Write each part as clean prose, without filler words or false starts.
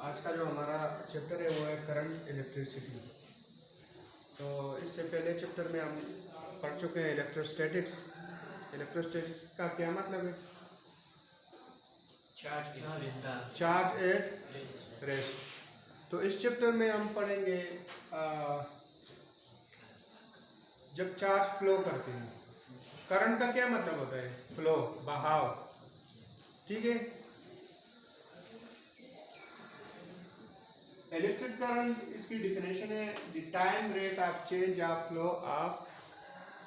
आज का जो हमारा चैप्टर है वो है करंट इलेक्ट्रिसिटी। तो इससे पहले चैप्टर में हम पढ़ चुके हैं इलेक्ट्रोस्टैटिक्स। इलेक्ट्रोस्टैटिक्स का क्या मतलब है? Charge at rest. तो इस चैप्टर में हम पढ़ेंगे जब चार्ज फ्लो करते हैं। करंट का क्या मतलब होता है? फ्लो, बहाव। ठीक है। इलेक्ट्रिक करंट, इसकी डिफिनेशन है the time rate of change of flow of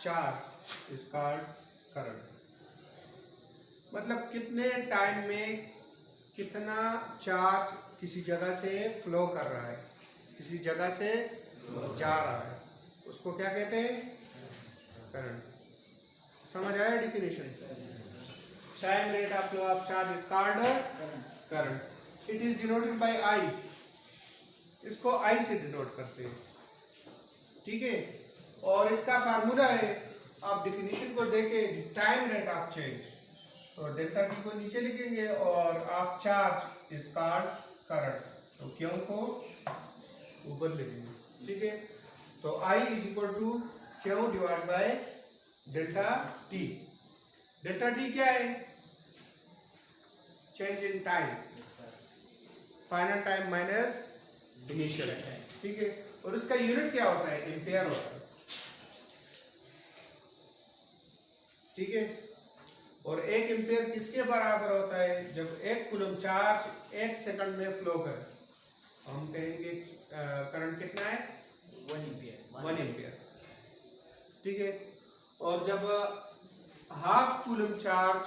charge is called current. मतलब कितने टाइम में कितना चार्ज किसी जगह से फ्लो कर रहा है, किसी जगह से जा रहा है, उसको क्या कहते हैं? करंट। समझ आया definition? Time rate of flow of charge is called current. It is denoted by I. इसको आई से डिनोट करते हैं। ठीक है। और इसका फार्मूला है, आप डिफिनेशन को देके टाइम रेट ऑफ चेंज, तो डेल्टा टी को नीचे लिखेंगे और of charge is called current, तो क्यों को ऊपर लिखेंगे। ठीक है। तो आई इज इक्वल टू क्यों divide by delta T. Delta T क्या है? Change in time, final time minus initial time. ठीक है। और इसका यूनिट क्या होता है? एम्पियर होता है। ठीक है। और एक एम्पियर किसके बराबर होता है? जब एक कूलम चार्ज 1 सेकंड में फ्लो करे, हम कहेंगे करंट कितना है? 1 एम्पियर। ठीक है। और जब हाफ कूलम चार्ज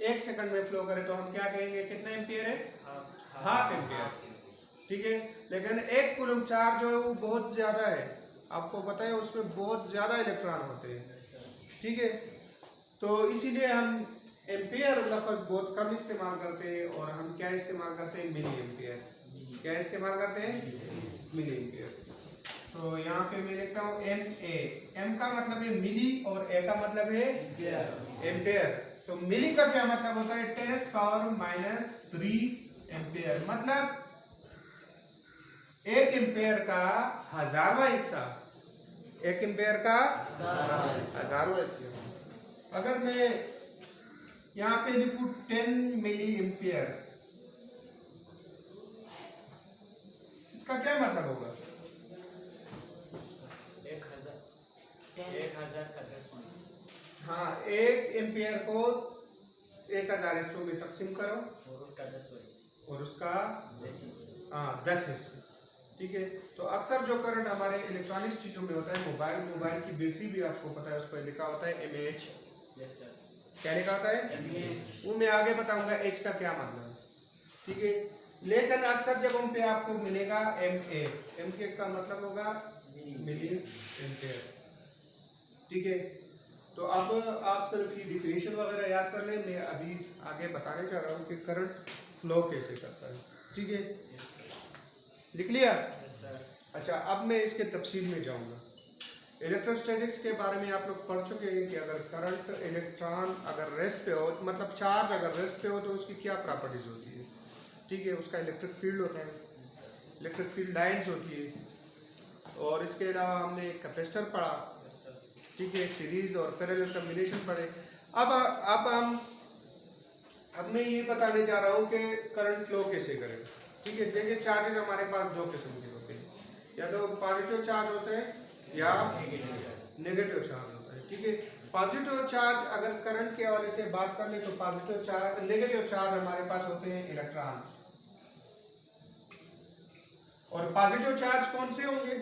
1 सेकंड में फ्लो करे तो हम क्या कहेंगे? कितना एम्पियर है? Half ampere. ठीक है। लेकिन एक कूलम चार्ज जो है वो बहुत ज्यादा है, आपको पता है उसमें बहुत ज्यादा इलेक्ट्रॉन होते हैं। ठीक है। तो इसीलिए हम एम्पियर लफ्ज बहुत कम इस्तेमाल करते हैं और हम क्या इस्तेमाल करते हैं? Milliampere. क्या इस्तेमाल करते हैं? Milliampere. तो यहाँ पे मैं लिखता हूँ एम ए। एम का मतलब है मिली और ए का मतलब है एम्पियर। तो मिली का क्या मतलब होता है? 10⁻³ एम्पियर। मतलब 1 एम्पियर का 1000वां हिस्सा, 1 एम्पियर का 1000वां हिस्सा। अगर मैं यहाँ पे लिखूं 10 मिली एम्पियर, इसका क्या मतलब होगा? 1000 का 10। हाँ, 1 एम्पियर को 1000 हिस्सों में तकसीम करो और उसका 10 और उसका 10 हिस्से। ठीक है। तो अक्सर जो करंट हमारे इलेक्ट्रॉनिक्स चीजों में होता है, मोबाइल की बैटरी भी आपको पता है, उस पर लिखा होता है mAh। क्या लिखा होता है? वो मैं आगे बताऊंगा एच का क्या मतलब है। ठीक है। लेकिन अक्सर जगहों पे आपको मिलेगा MA। MA का मतलब होगा मिली एम्पियर। ठीक है। तो अब आप सिर्फ ये डिफिनेशन वगैरह याद कर लें। मैं अभी आगे बताने जा रहा हूँ कि करंट फ्लो कैसे करता है। ठीक है। लिख लिया? अच्छा, अब मैं इसके तफसील में जाऊंगा। इलेक्ट्रोस्टैटिक्स के बारे में आप लोग पढ़ चुके हैं कि अगर करंट इलेक्ट्रॉन अगर रेस्ट पे हो, मतलब चार्ज अगर रेस्ट पे हो तो उसकी क्या प्रॉपर्टीज होती है। ठीक है। उसका इलेक्ट्रिक फील्ड होता है, इलेक्ट्रिक फील्ड लाइंस होती है। और इसके अलावा हमने कैपेसिटर पढ़ा। ठीक है। सीरीज और पैरेलल कॉम्बिनेशन पढ़े। अब मैं ये बताने जा रहा हूँ कि करंट फ्लो कैसे करें। ठीक है। देखिए, चार्जेस हमारे पास 2 किस्म के होते हैं, या तो पॉजिटिव चार्ज होते हैं या नेगेटिव चार्ज होता है। ठीक है। पॉजिटिव चार्ज अगर करंट के हवाले से बात कर ले तो पॉजिटिव चार्ज, नेगेटिव चार्ज हमारे पास होते हैं इलेक्ट्रॉन। और पॉजिटिव चार्ज कौन से होंगे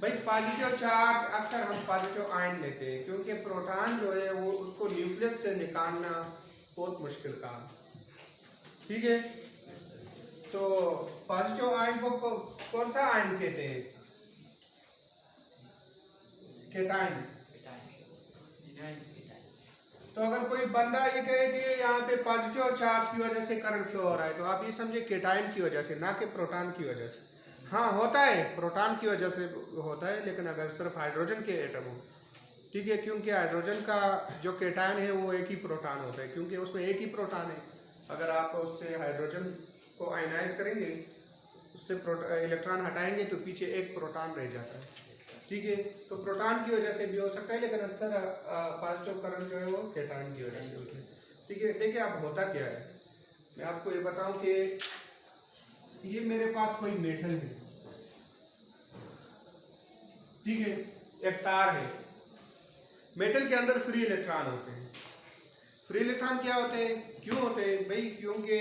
भाई? पॉजिटिव चार्ज अक्सर हम पॉजिटिव आयन लेते हैं, क्योंकि प्रोटॉन जो है वो उसको न्यूक्लियस से निकालना बहुत मुश्किल काम। ठीक है। तो पॉजिटिव आयन को कौन सा आयन कहते हैं? केटायन। तो अगर कोई बंदा ये कहे कि यहाँ पे पॉजिटिव चार्ज की वजह से करंट फ्लो हो रहा है, तो आप ये समझे केटायन की वजह से, ना कि प्रोटॉन की वजह से। हाँ, होता है प्रोटॉन की वजह से होता है, लेकिन अगर सिर्फ हाइड्रोजन के एटम हो ठीक है, क्योंकि हाइड्रोजन का जो केटायन है वो एक ही प्रोटॉन होता है, क्योंकि उसमें एक ही प्रोटॉन है। अगर आप उससे हाइड्रोजन को आयनाइज करेंगे, उससे इलेक्ट्रॉन हटाएंगे तो पीछे एक प्रोटॉन रह जाता है। ठीक है, तो प्रोटॉन की वजह से भी हो सकता है, लेकिन अक्सर पॉजिटिव करंट जो है वो केटायन की वजह से होता है। ठीक है, देखिए अब होता क्या है, मैं आपको ये बताऊं कि ये मेरे पास कोई मेटल है, ठीक है, एक तार है, मेटल के अंदर फ्री इलेक्ट्रॉन होते हैं। फ्री इलेक्ट्रॉन क्या होते हैं, क्यों होते हैं भाई? क्योंकि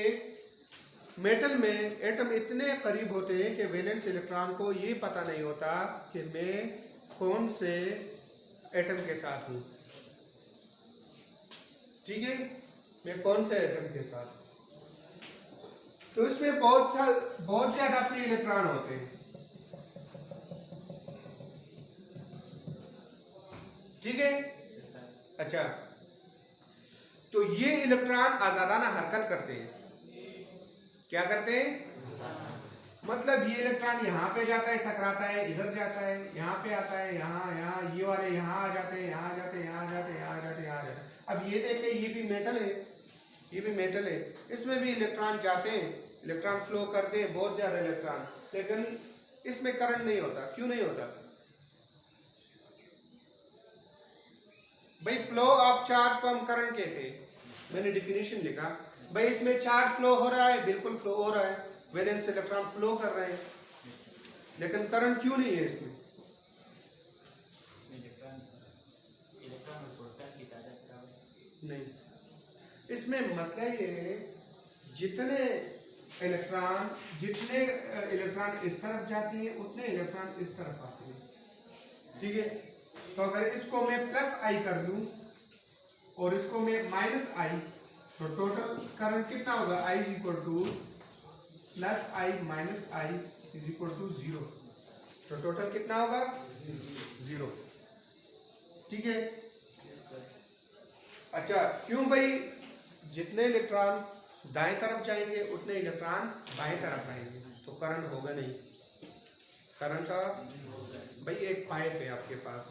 मेटल में एटम इतने करीब होते हैं कि वैलेंस इलेक्ट्रॉन को ये पता नहीं होता कि मैं कौन से एटम के साथ हूँ। ठीक है, मैं कौन से एटम के साथ, तो इसमें बहुत ज्यादा फ्री इलेक्ट्रॉन होते हैं। ठीक है, अच्छा, तो ये इलेक्ट्रॉन आजादाना हरकत करते हैं। क्या करते हैं? मतलब ये इलेक्ट्रॉन यहाँ पे जाता है, टकराता है, इधर जाता है, यहाँ पे आता है, यहाँ ये वाले यहाँ आ जाते हैं, यहाँ आ जाते हैं, यहाँ आ जाते हैं, यहाँ आ जाते हैं, यहाँ आ जाते हैं। अब ये देखें, ये भी मेटल है, ये भी मेटल है, इसमें भी इलेक्ट्रॉन जाते हैं, इलेक्ट्रॉन फ्लो करते हैं, बहुत ज्यादा इलेक्ट्रॉन, लेकिन इसमें करंट नहीं होता। क्यों नहीं होता भाई? फ्लो ऑफ चार्ज को हम करंट कहते हैं। मैंने डिफिनेशन लिखा भाई, इसमें चार्ज फ्लो हो रहा है, बिल्कुल फ्लो हो रहा है, वैलेंस इलेक्ट्रॉन फ्लो कर रहे हैं, लेकिन करंट क्यों नहीं है इसमें? नहीं, इसमें मसला ये है, जितने इलेक्ट्रॉन इस तरफ जाते हैं उतने इलेक्ट्रॉन इस तरफ आते हैं। ठीक है, तो अगर इसको मैं प्लस आई कर दूं और इसको मैं माइनस आई, तो टोटल करंट कितना होगा? I is equal to plus I minus I is equal to 0। तो टोटल कितना होगा? 0। ठीक है, अच्छा, क्यों भाई? जितने इलेक्ट्रॉन दाएं तरफ जाएंगे उतने इलेक्ट्रॉन बाएं तरफ आएंगे, तो करंट होगा नहीं। करंट का भाई एक पाइप है आपके पास,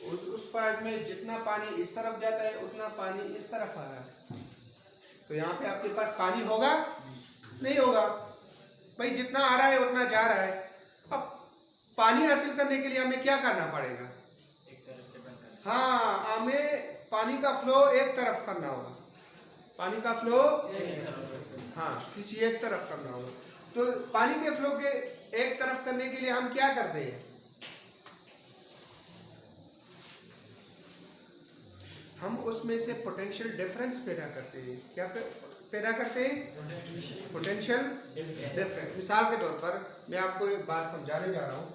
उस पाइप में जितना पानी इस तरफ जाता है उतना पानी इस तरफ आ रहा है, तो यहाँ पे आपके पास पानी होगा? नहीं होगा भाई, जितना आ रहा है उतना जा रहा है। अब पानी हासिल करने के लिए हमें क्या करना पड़ेगा? एक तरफ से बंद करना। हाँ, हमें पानी का फ्लो एक तरफ करना होगा, पानी का फ्लो हाँ किसी एक तरफ करना होगा। तो पानी के फ्लो के एक तरफ करने के लिए हम क्या करते हैं? हम उसमें से पोटेंशियल डिफरेंस पैदा करते हैं। क्या पैदा करते हैं? Potential difference. मिसाल के तौर पर मैं आपको एक बात समझाने जा रहा हूँ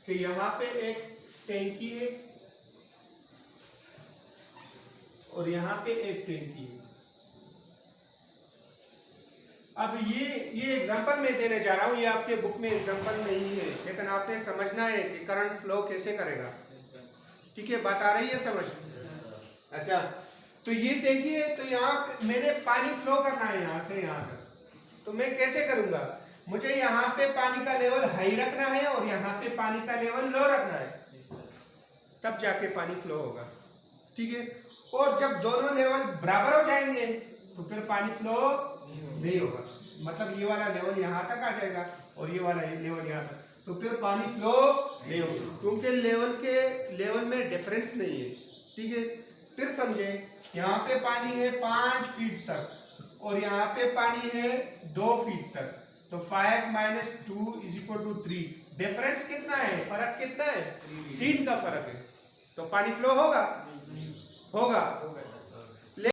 कि यहाँ पे एक टैंकी है और यहाँ पे एक टैंकी है। अब ये एग्जांपल मैं देने जा रहा हूँ, ये आपके बुक में एग्जांपल नहीं है, लेकिन आपने समझना है कि करंट फ्लो कैसे करेगा। ठीक है, बात आ रही है समझ? अच्छा, तो ये टैंकी है, तो यहाँ मैंने पानी फ्लो करना है यहाँ से यहाँ तक, तो मैं कैसे करूँगा? मुझे यहाँ पे पानी का लेवल हाई रखना है और यहाँ पे पानी का लेवल लो रखना है, तब जाके पानी फ्लो होगा। ठीक है, और जब दोनों लेवल बराबर हो जाएंगे तो फिर पानी फ्लो नहीं होगा। मतलब ये वाला लेवल यहाँ तक आ जाएगा और ये वाला लेवल यहाँ तक, तो फिर पानी फ्लो नहीं होगा, क्योंकि लेवल में डिफरेंस नहीं है। ठीक है, फिर समझे, यहाँ पे पानी है 5 फीट तक और यहाँ पे पानी है 2 फीट तक, तो 5 minus 2 is equal to 3। Difference कितना है? फर्क कितना है? 3 का फर्क है, तो पानी फ्लो होगा? होगा।